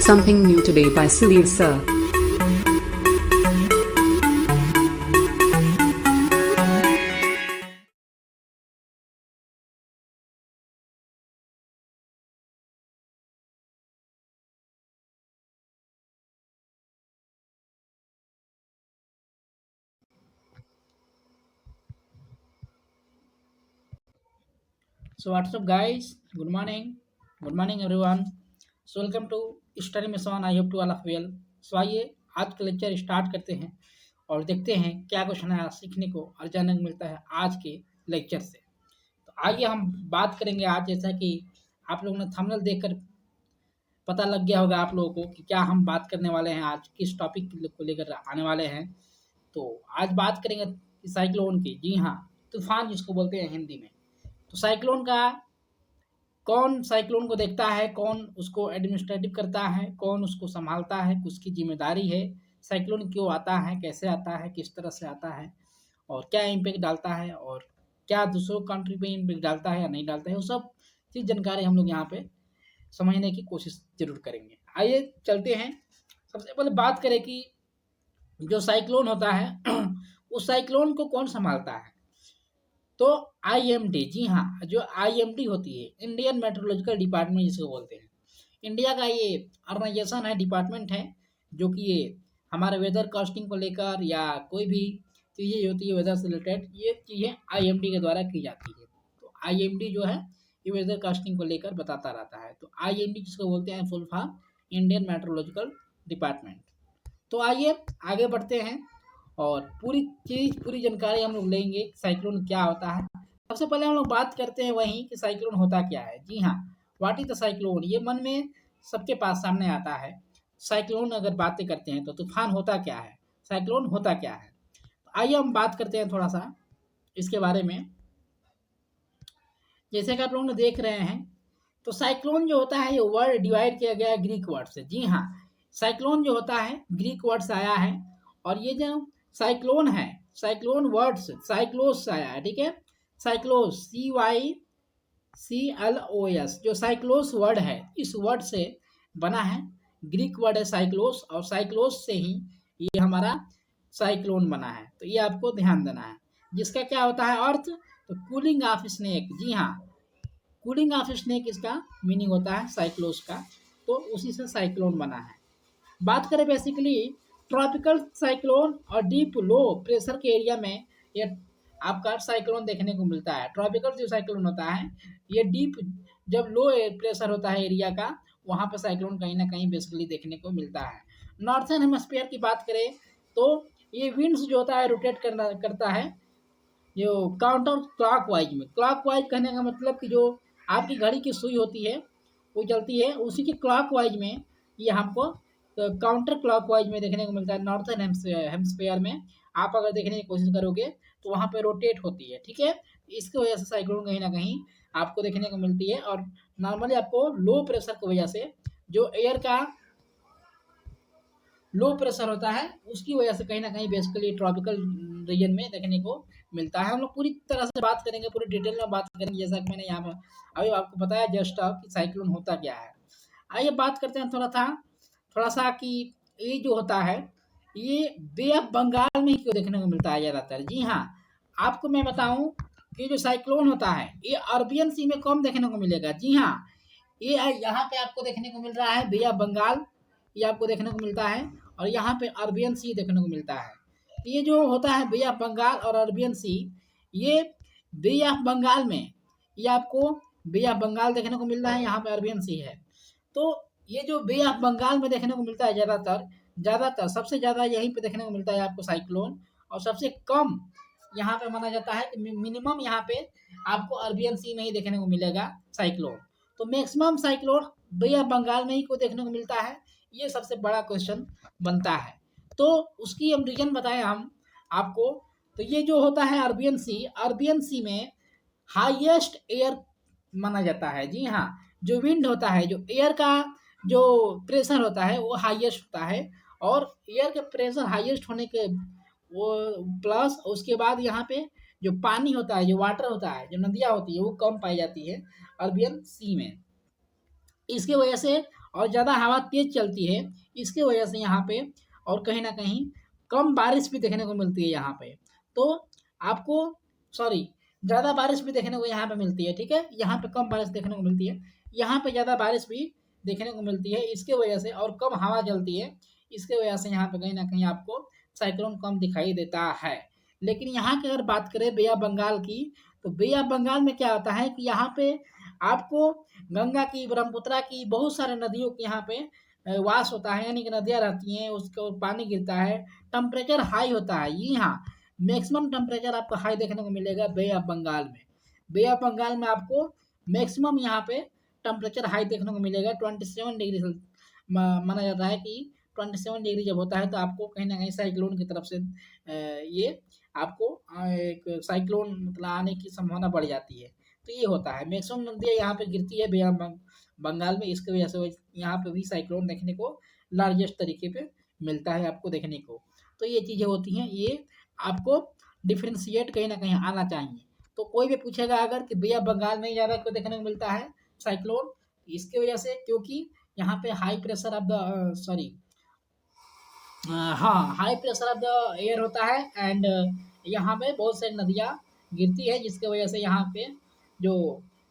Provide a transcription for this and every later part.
Something new today by Sunil Sir. So what's up guys? Good morning. Good morning everyone. So welcome to Study Mission. I hope to all of well. So आइए आज का lecture start करते हैं और देखते हैं क्या कुछ नया सीखने को और जानने को मिलता है आज के लेक्चर से। तो आइए हम बात करेंगे आज, जैसा कि आप लोगों ने थंबनेल देखकर पता लग गया होगा आप लोगों को कि क्या हम बात करने वाले हैं, आज किस टॉपिक को लेकर आने वाले हैं। तो आज बात करेंगे साइक्लोन की। जी हाँ, तूफान जिसको बोलते हैं हिंदी में। तो साइक्लोन का कौन साइक्लोन को देखता है, कौन उसको एडमिनिस्ट्रेटिव करता है, कौन उसको संभालता है, किसकी जिम्मेदारी है, साइक्लोन क्यों आता है, कैसे आता है, किस तरह से आता है और क्या इम्पैक्ट डालता है और क्या दूसरों कंट्री पे इम्पैक्ट डालता है या नहीं डालता है, वो सब चीज़ जानकारी हम लोग यहाँ पे समझने की कोशिश जरूर करेंगे। आइए चलते हैं। सबसे पहले बात करें कि जो साइक्लोन होता है उस साइक्लोन को कौन संभालता है। तो आईएमडी, जी हाँ, जो आईएमडी होती है, इंडियन मेट्रोलॉजिकल डिपार्टमेंट जिसको बोलते हैं, इंडिया का ये ऑर्गेनाइजेशन है, डिपार्टमेंट है, जो कि ये हमारे वेदर कास्टिंग को लेकर या कोई भी चीज़ें होती है वेदर से रिलेटेड, ये चीज़ें आईएमडी के द्वारा की जाती है। तो आईएमडी जो है ये वेदर कास्टिंग को लेकर बताता रहता है। तो आईएमडी जिसको बोलते हैं full form Indian meteorological department. तो आइए आगे बढ़ते हैं और पूरी जानकारी हम लोग लेंगे साइक्लोन क्या होता है। सबसे पहले हम लोग बात करते हैं वहीं कि साइक्लोन होता क्या है। जी हाँ, व्हाट इज द साइक्लोन, ये मन में सबके पास सामने आता है। साइक्लोन अगर बातें करते हैं तो तूफान होता क्या है, साइक्लोन होता क्या है। तो आइए हम बात करते हैं थोड़ा सा इसके बारे में। जैसे कि आप लोग देख रहे हैं, तो साइक्लोन जो होता है ये वर्ड डिवाइड किया गया है ग्रीक वर्ड से। जी हाँ, साइक्लोन जो होता है ग्रीक वर्ड से आया है और ये जो साइक्लोन है, साइक्लोन वर्ड से साइक्लोस से आया है। ठीक है, साइक्लोस CYCLOS, जो साइक्लोस वर्ड है इस वर्ड से बना है। ग्रीक वर्ड है साइक्लोस और साइक्लोस से ही ये हमारा साइक्लोन बना है। तो ये आपको ध्यान देना है। जिसका क्या होता है अर्थ, तो कूलिंग ऑफ स्नेक। जी हाँ, कूलिंग ऑफ स्नेक इसका मीनिंग होता है साइक्लोस का। तो उसी से साइक्लोन बना है। बात करें बेसिकली ट्रॉपिकल साइक्लोन और डीप लो प्रेशर के एरिया में ये आपका साइक्लोन देखने को मिलता है। ट्रॉपिकल जो साइक्लोन होता है ये डीप, जब लो प्रेशर होता है एरिया का, वहाँ पर साइक्लोन कहीं ना कहीं बेसिकली देखने को मिलता है। नॉर्थर्न हेमस्फीयर की बात करें तो ये विंड्स जो होता है रोटेट करता है जो काउंटर क्लॉकवाइज में। क्लॉकवाइज कहने का मतलब कि जो आपकी घड़ी की सुई होती है वो चलती है, उसी के क्लॉकवाइज में ये हमको काउंटर क्लॉकवाइज में देखने को मिलता है। नॉर्थर्न हेमस्फीयर में आप अगर देखने की कोशिश करोगे तो वहाँ पे रोटेट होती है। ठीक है, इसकी वजह से साइक्लोन कहीं ना कहीं आपको देखने को मिलती है। और नॉर्मली आपको लो प्रेशर की वजह से, जो एयर का लो प्रेशर होता है उसकी वजह से कहीं ना कहीं बेसिकली ट्रॉपिकल रीजन में देखने को मिलता है। हम लोग पूरी तरह से बात करेंगे, पूरी डिटेल में बात करेंगे, जैसा कि मैंने यहाँ पर अभी आपको बताया जस्ट कि साइक्लोन होता क्या है। आइए बात करते हैं थोड़ा सा कि ये जो होता है ये बे ऑफ बंगाल में ही क्यों देखने को मिलता है ज़्यादातर। जी हाँ, आपको मैं बताऊं कि जो साइक्लोन होता है ये अरबियन सी में कम देखने को मिलेगा। जी हाँ, ये यहाँ पे आपको देखने को मिल रहा है बे ऑफ बंगाल, ये आपको देखने को मिलता है और यहाँ पे अरबियन सी देखने को मिलता है। ये जो होता है बे ऑफ बंगाल और अरबियन सी, ये बे ऑफ बंगाल में ये आपको बे ऑफ बंगाल देखने को मिल रहा है, यहाँ पे अरबियन सी है। तो ये जो बे ऑफ बंगाल में देखने को मिलता है ज़्यादातर सबसे ज़्यादा यहीं पे देखने को मिलता है आपको साइक्लोन, और सबसे कम यहाँ पे माना जाता है कि मिनिमम यहाँ पे आपको अरबियन सी में ही देखने को मिलेगा साइक्लोन। तो maximum cyclone Bay of Bengal में ही को देखने को मिलता है, ये सबसे बड़ा क्वेश्चन बनता है। तो उसकी हम रीजन बताएं हम आपको। तो ये जो होता है अरबियन सी में हाईएस्ट एयर माना जाता है। जी हाँ, जो विंड होता है, जो एयर का जो प्रेशर होता है वो हाईएस्ट होता है, और एयर के प्रेशर हाईएस्ट होने के वो प्लस उसके बाद यहाँ पे जो पानी होता है, जो वाटर होता है, जो नदियाँ होती है वो कम पाई जाती है अरबियन सी में। इसकी वजह से और ज़्यादा हवा तेज़ चलती है, इसकी वजह से यहाँ पे और कहीं न कहीं कम बारिश भी देखने को मिलती है यहाँ पे। तो आपको सॉरी ज़्यादा बारिश भी देखने को यहाँ पे मिलती है, ठीक है? यहाँ पे कम बारिश देखने को मिलती है, यहाँ पे ज़्यादा बारिश भी देखने को मिलती है, इसकी वजह से और कम हवा चलती है, इसकी वजह से यहाँ पे कहीं न कहीं आपको साइक्लोन कम दिखाई देता है। लेकिन यहाँ की अगर बात करें बे ऑफ बंगाल की, तो बे ऑफ बंगाल में क्या होता है कि यहाँ पे आपको गंगा की, ब्रह्मपुत्रा की, बहुत सारे नदियों के यहाँ पे वास होता है, यानी कि नदियाँ रहती हैं, उसके ऊपर पानी गिरता है, टेम्परेचर हाई होता है। जी हाँ, मैक्सिमम टेम्परेचर आपको हाई देखने को मिलेगा बे ऑफ बंगाल में। बे ऑफ बंगाल में आपको मैक्सिमम यहाँ पे टेम्परेचर हाई देखने को मिलेगा 27 डिग्री माना जाता है कि 27 डिग्री जब होता है तो आपको कहीं ना कहीं साइक्लोन की तरफ से ये आपको एक साइक्लोन मतलब आने की संभावना बढ़ जाती है। तो ये होता है, मैक्सिमम नदियाँ यहाँ पे गिरती है बे ऑफ बंगाल में, इसकी वजह से यहाँ पे भी साइक्लोन देखने को लार्जेस्ट तरीके पे मिलता है आपको देखने को। तो ये चीज़ें होती हैं, ये आपको डिफ्रेंशिएट कहीं ना कहीं आना चाहिए। तो कोई भी पूछेगा अगर कि बे ऑफ बंगाल में ज़्यादा क्यों देखने को मिलता है साइक्लोन, इसकी वजह से क्योंकि यहाँ पे high pressure of the sorry हाँ, high pressure of the air होता है एंड यहाँ पे बहुत सारी नदियाँ गिरती है, जिसकी वजह से यहाँ पे जो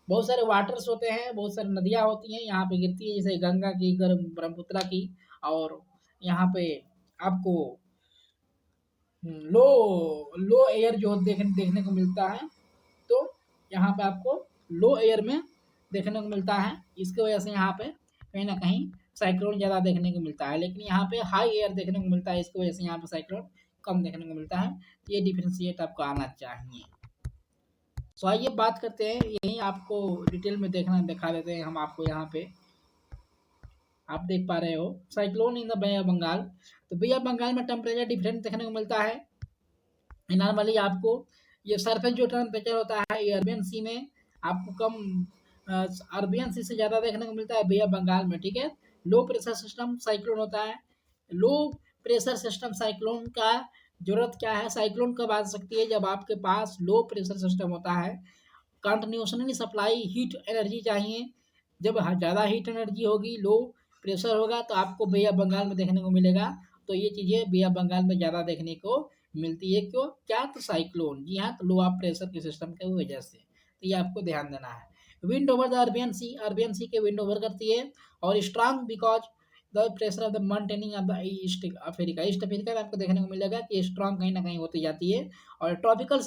बहुत सारे वाटर्स होते हैं, बहुत सारी नदियाँ होती हैं यहाँ पे गिरती है, जैसे गंगा की, ब्रह्मपुत्रा की, और यहाँ पे आपको लो लो एयर जो देखने को मिलता है। तो यहाँ पे आपको लो एयर में देखने को मिलता है, इसकी वजह से यहाँ पे कहीं ना कहीं साइक्लोन ज़्यादा देखने को मिलता है, लेकिन यहाँ पे हाई एयर देखने को मिलता है, इसकी वजह से यहाँ पे साइक्लोन कम देखने को मिलता है। ये डिफ्रेंशिएट आपको आना चाहिए। तो आइए बात करते हैं, यही आपको डिटेल में दिखा देते हैं हम आपको। यहाँ पे आप देख पा रहे हो cyclone in the Bay of Bengal. तो बे ऑफ बंगाल में टेम्परेचर डिफरेंट देखने को मिलता है। नॉर्मली आपको ये सरफेस जो टेम्परेचर होता है ये अरबियन सी में आपको कम अरबियन सी से ज़्यादा देखने को मिलता है बे ऑफ बंगाल में, ठीक है? लो प्रेशर सिस्टम साइक्लोन होता है। लो प्रेशर सिस्टम साइक्लोन का जरूरत क्या है? साइक्लोन कब आ सकती है? जब आपके पास लो प्रेशर सिस्टम होता है, कंटिन्यूसली सप्लाई हीट एनर्जी चाहिए। जब ज़्यादा हीट एनर्जी होगी, लो प्रेशर होगा, तो आपको बे ऑफ बंगाल में देखने को मिलेगा। तो ये चीज़ें बे ऑफ बंगाल में ज़्यादा देखने को मिलती है। क्यों? क्या? तो साइक्लोन, जी हाँ, तो लो ऑफ प्रेशर के सिस्टम की वजह से। तो ये आपको ध्यान देना है। Wind over the Arabian sea के विंड ओवर करती है, और strong because the pressure of the mountaining of the East Africa. East Africa में आपको देखने को मिलेगा कि स्ट्रांग कहीं ना कहीं होती जाती है। और ट्रॉपिकल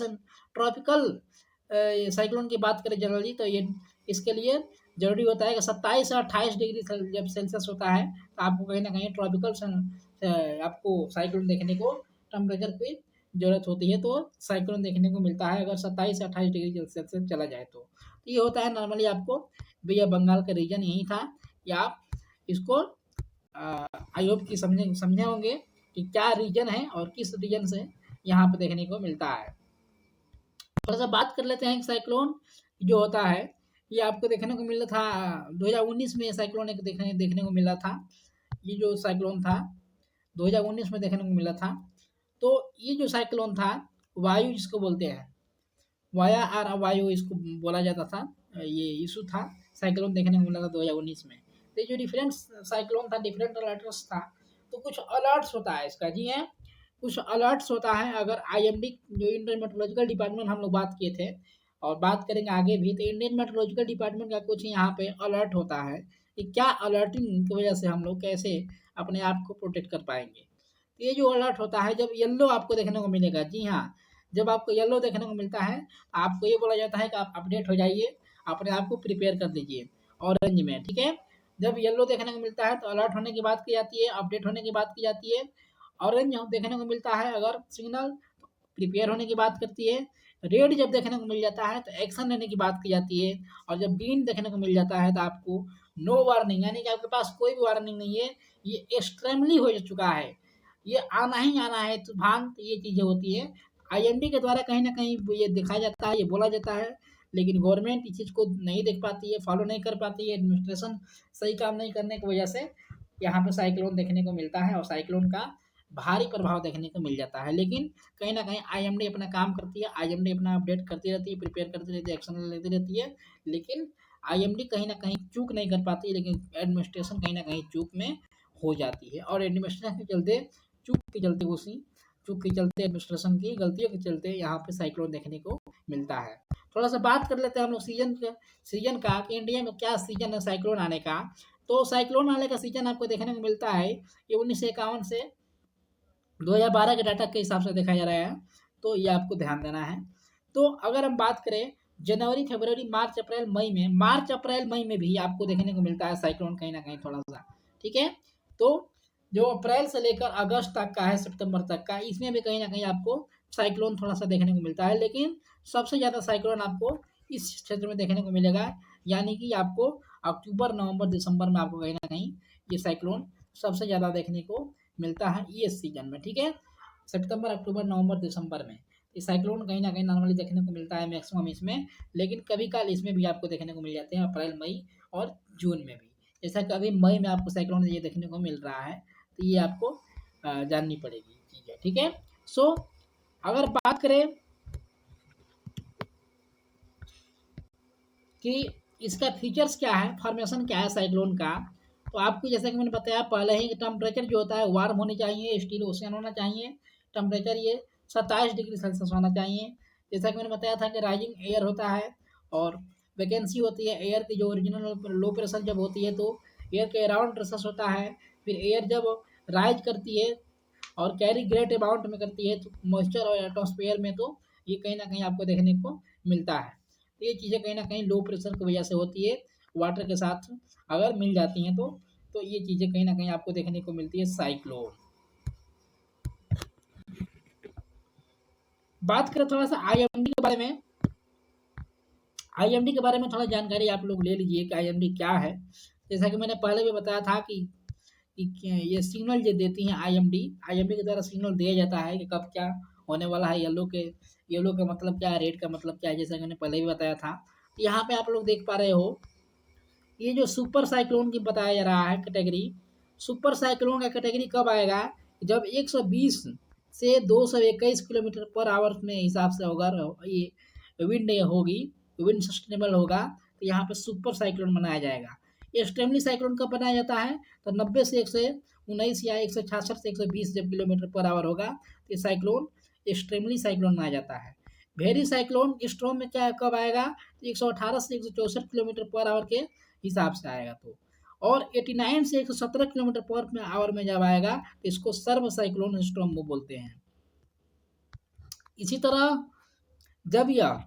साइक्लोन की बात करें जनरली, तो ये इसके लिए ज़रूरी होता है कि 27 से 28 डिग्री जब सेल्सियस होता है, तो आपको कहीं ना कहीं आपको साइक्लोन देखने को टेम्परेचर की ज़रूरत होती है। तो साइक्लोन देखने को मिलता है अगर 27 से 28 डिग्री सेल्सियस चला जाए तो। ये होता है नॉर्मली आपको भैया बंगाल का रीजन यही था, या आप इसको आई होप कि समझे होंगे कि क्या रीजन है और किस रीजन से यहाँ पे देखने को मिलता है। थोड़ा सा बात कर लेते हैं। साइक्लोन जो होता है ये आपको देखने को मिला था 2019 में, साइक्लोन एक देखने को मिला था। ये जो साइक्लोन था 2019 में देखने को मिला था। तो ये जो साइक्लोन था, वायु जिसको बोलते हैं, वाया और अवायु इसको बोला जाता था, ये इशू था, साइक्लोन देखने को मिला था 2019 में। तो ये जो डिफरेंट साइक्लोन था, डिफरेंट अलर्ट्स था, तो कुछ अलर्ट्स होता है इसका, जी है, कुछ अलर्ट्स होता है। अगर आईएमडी जो इंडियन मेट्रोलॉजिकल डिपार्टमेंट हम लोग बात किए थे और बात करेंगे आगे भी, तो इंडियन मेट्रोलॉजिकल डिपार्टमेंट का कुछ यहाँ पे अलर्ट होता है कि क्या अलर्टिंग की वजह से हम लोग कैसे अपने आप को प्रोटेक्ट कर पाएंगे। तो ये जो अलर्ट होता है, जब येलो आपको देखने को मिलेगा, जी हाँ, जब आपको येलो देखने को मिलता है, आपको ये बोला जाता है कि आप अपडेट हो जाइए, अपने आप को प्रिपेयर कर लीजिए ऑरेंज में, ठीक है? जब येलो देखने को मिलता है तो अलर्ट होने की बात की जाती है, अपडेट होने की बात की जाती है। ऑरेंज देखने को मिलता है अगर सिग्नल, प्रिपेयर होने की बात करती है। रेड जब देखने को मिल जाता है तो एक्शन लेने की बात की जाती है। और जब ग्रीन देखने को मिल जाता है तो आपको नो वार्निंग, यानी कि आपके पास कोई भी वार्निंग नहीं है, ये एक्सट्रीमली हो चुका है, ये आना ही आना है तूफान। तो ये चीज़ें होती है आईएमडी के द्वारा कहीं ना कहीं ये दिखाया जाता है, ये बोला जाता है, लेकिन गवर्नमेंट इस चीज़ को नहीं देख पाती है, फॉलो नहीं कर पाती है, एडमिनिस्ट्रेशन सही काम नहीं करने की वजह से यहाँ पे साइक्लोन देखने को मिलता है और साइक्लोन का भारी प्रभाव देखने को मिल जाता है। लेकिन कहीं ना कहीं आईएमडी अपना काम करती है, आईएमडी अपना अपडेट करती रहती है, प्रिपेयर करती रहती है, एक्शन लेती रहती है, लेकिन आईएमडी कहीं ना कहीं चूक नहीं कर पाती, लेकिन एडमिनिस्ट्रेशन कहीं ना कहीं चूक में हो जाती है, और एडमिनिस्ट्रेशन के चलते, चूक के चलते, उसी चूक के चलते, एडमिनिस्ट्रेशन की गलतियों के चलते यहाँ पे साइक्लोन देखने को मिलता है। थोड़ा सा बात कर लेते हैं हम लोग सीजन का, कि इंडिया में क्या सीजन है साइक्लोन आने का। तो साइक्लोन आने का सीजन आपको देखने को मिलता है ये 1951 से 2012 के डाटा के हिसाब से देखा जा रहा है, तो ये आपको ध्यान देना है। तो अगर हम बात करें जनवरी, फरवरी, मार्च, अप्रैल, मई में, मार्च, अप्रैल, मई में भी आपको देखने को मिलता है साइक्लोन कहीं ना कहीं थोड़ा सा, ठीक है। तो जो अप्रैल से लेकर अगस्त तक का है, सितंबर तक का, इसमें भी कहीं ना कहीं आपको साइक्लोन थोड़ा सा देखने को मिलता है, लेकिन सबसे ज़्यादा साइक्लोन आपको इस क्षेत्र में देखने को मिलेगा, यानी कि आपको अक्टूबर, नवंबर, दिसंबर में आपको कहीं ना कहीं ये साइक्लोन सबसे ज़्यादा देखने को मिलता है ये सीजन में, ठीक है। सितंबर, अक्टूबर, नवंबर, दिसंबर में ये साइक्लोन कहीं ना कहीं नॉर्मली देखने को मिलता है मैक्सिमम इसमें, लेकिन कभी काल इसमें भी आपको देखने को मिल जाते हैं अप्रैल, मई और जून में भी। जैसा कि अभी मई में आपको साइक्लोन ये देखने को मिल रहा है, तो ये आपको जाननी पड़ेगी चीज़ है, ठीक है। सो अगर बात करें कि इसका फीचर्स क्या है, फॉर्मेशन क्या है साइक्लोन का, तो आपको जैसा कि मैंने बताया पहले ही, टेम्परेचर जो होता है वार्म होनी चाहिए, स्टील ओशियन होना चाहिए, टेम्परेचर ये 27 डिग्री सेल्सियस होना चाहिए। जैसा कि मैंने बताया था कि राइजिंग एयर होता है, और वैकेंसी होती है एयर की, जो ओरिजिनल लो प्रेशर जब होती है तो एयर के अराउंड प्रेशर होता है, फिर एयर जब राइज करती है और कैरी ग्रेट अमाउंट में करती है तो मॉइस्चर और एटमॉस्फेयर में, तो ये कहीं ना कहीं आपको देखने को मिलता है। तो ये चीज़ें कहीं ना कहीं लो प्रेशर की वजह से होती है, वाटर के साथ अगर मिल जाती हैं तो ये चीज़ें कहीं ना कहीं आपको देखने को मिलती है साइक्लोन। बात करें थोड़ा सा आईएमडी के बारे में, आईएमडी के बारे में थोड़ा जानकारी आप लोग ले लीजिए कि आईएमडी क्या है। जैसा कि मैंने पहले भी बताया था कि ये सिग्नल जो देती हैं आईएमडी, आईएमडी के द्वारा सिग्नल दिया जाता है कि कब क्या होने वाला है। येलो का मतलब क्या है, रेड का मतलब क्या है, जैसा कि मैंने पहले भी बताया था। तो यहाँ पे आप लोग देख पा रहे हो, ये जो सुपर साइक्लोन की बताया जा रहा है कैटेगरी, सुपर साइक्लोन का कैटेगरी कब आएगा, जब 120 से 221 किलोमीटर पर आवर में हिसाब से होगा, ये विंड होगी, विंड सस्टेनेबल होगा, तो यहाँ पे सुपर साइक्लोन बनाया जाएगा। एक्सट्रीमली साइक्लोन कब बनाया जाता है, तो 90 से 119 या 166 से 120 जब किलोमीटर पर आवर होगा, तो ये साइक्लोन एक्सट्रीमली साइक्लोन बनाया जाता है। वेरी साइक्लोन स्ट्रॉम में क्या कब आएगा, तो 118 से 164 किलोमीटर पर आवर के हिसाब से आएगा, तो और 89 से 117 किलोमीटर पर आवर में जब आएगा तो इसको सर्व साइक्लोन स्ट्रॉम वो बोलते हैं। इसी तरह जब यह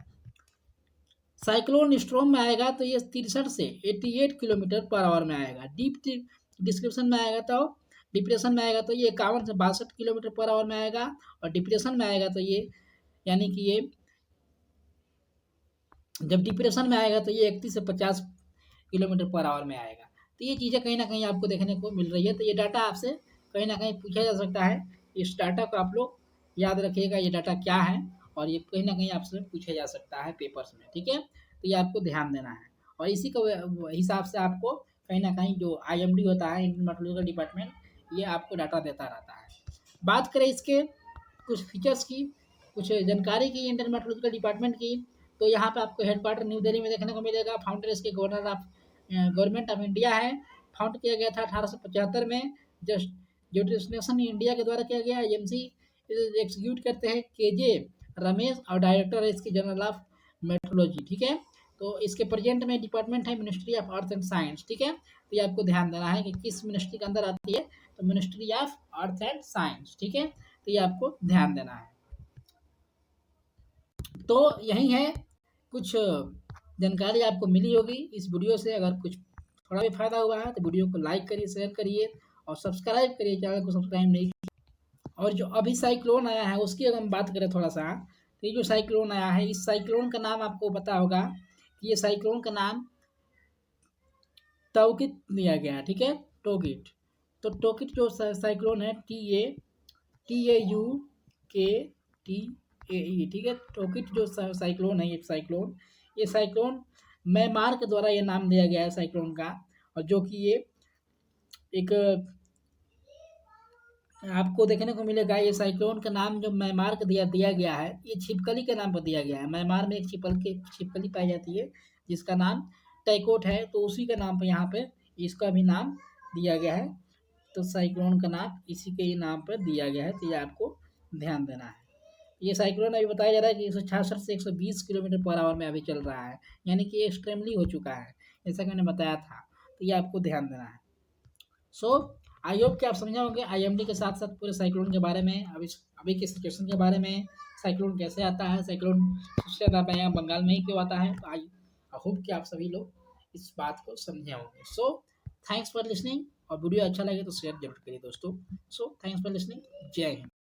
साइक्लोन स्ट्रॉम में आएगा तो ये 63 से 88 किलोमीटर पर आवर में आएगा। डीप डिस्क्रिप्शन में आएगा तो डिप्रेशन में आएगा तो ये 51 से 62 किलोमीटर पर आवर में आएगा, और डिप्रेशन में आएगा तो ये, यानी कि ये जब डिप्रेशन में आएगा तो ये 31 से 50 किलोमीटर पर आवर में आएगा। तो ये चीज़ें कहीं ना कहीं आपको देखने को मिल रही है। तो ये डाटा आपसे कहीं ना कहीं पूछा जा सकता है, इस डाटा को आप लोग याद रखिएगा, ये डाटा क्या है, और ये कहीं ना कहीं आपसे पूछा जा सकता है पेपर्स में, ठीक है। तो ये आपको ध्यान देना है, और इसी के हिसाब से आपको कहीं ना कहीं जो आईएमडी होता है, इंडियन मेट्रोलॉजिकल डिपार्टमेंट, ये आपको डाटा देता रहता है। बात करें इसके कुछ फीचर्स की, कुछ जानकारी की इंडियन मेट्रोलॉजिकल डिपार्टमेंट की, तो यहाँ पे आपको हेडक्वार्टर न्यू दिल्ली में देखने को मिलेगा। फाउंडर इसके गवर्नमेंट ऑफ इंडिया है। फाउंड किया गया था 1875 में, जस्ट जो डिस्टिनेशन इंडिया के द्वारा किया गया। एमसी एग्जीक्यूट करते हैं केजे रमेश, और डायरेक्टर है इसकी जनरल ऑफ मेट्रोलॉजी, ठीक है। तो इसके प्रेजेंट में डिपार्टमेंट है ministry of earth and science, ठीक है। तो ये आपको ध्यान देना है कि किस मिनिस्ट्री के अंदर आती है, तो ministry of earth and science, ठीक है। तो ये आपको ध्यान देना है। तो यही है, कुछ जानकारी आपको मिली होगी इस वीडियो से। अगर कुछ थोड़ा भी फायदा हुआ है तो वीडियो को लाइक करिए, शेयर करिए और सब्सक्राइब करिए, चैनल को सब्सक्राइब नहीं। और जो अभी साइक्लोन आया है उसकी अगर हम बात करें थोड़ा सा, तो ये जो साइक्लोन आया है, इस साइक्लोन का नाम आपको पता होगा कि ये साइक्लोन का नाम टोकिट दिया गया है, ठीक है, टोकिट। तो टोकिट जो साइक्लोन है, TAUKTAE, ठीक है। टोकिट जो साइक्लोन है, ये साइक्लोन म्यांमार के द्वारा ये नाम दिया गया है साइक्लोन का, और जो कि ये एक आपको देखने को मिलेगा। ये साइक्लोन का नाम जो म्यांमार का दिया गया है, ये छिपकली के नाम पर दिया गया है। म्यांमार में एक छिपकली पाई जाती है जिसका नाम स्काईकोट है, तो उसी का नाम पे यहाँ पे इसका भी नाम दिया गया है। तो साइक्लोन का नाम इसी के ही नाम पर दिया गया है, तो ये आपको ध्यान देना है। ये साइक्लोन अभी बताया जा रहा है कि 166 से 120 किलोमीटर पर आवर में अभी चल रहा है, यानी कि एक्सट्रीमली हो चुका है, जैसा कि मैंने बताया था। तो ये आपको ध्यान देना है। सो आई होप कि आप समझे होंगे आईएमडी के साथ साथ पूरे साइक्लोन के बारे में, अभी के सिचुएशन के बारे में, साइक्लोन कैसे आता है, साइक्लोन सबसे ज़्यादा यहाँ बंगाल में ही क्यों आता है। आई होप कि आप सभी लोग इस बात को समझे होंगे। सो थैंक्स फॉर लिसनिंग, और वीडियो अच्छा लगे तो शेयर जरूर करिए दोस्तों। So thanks for listening. जय हिंद।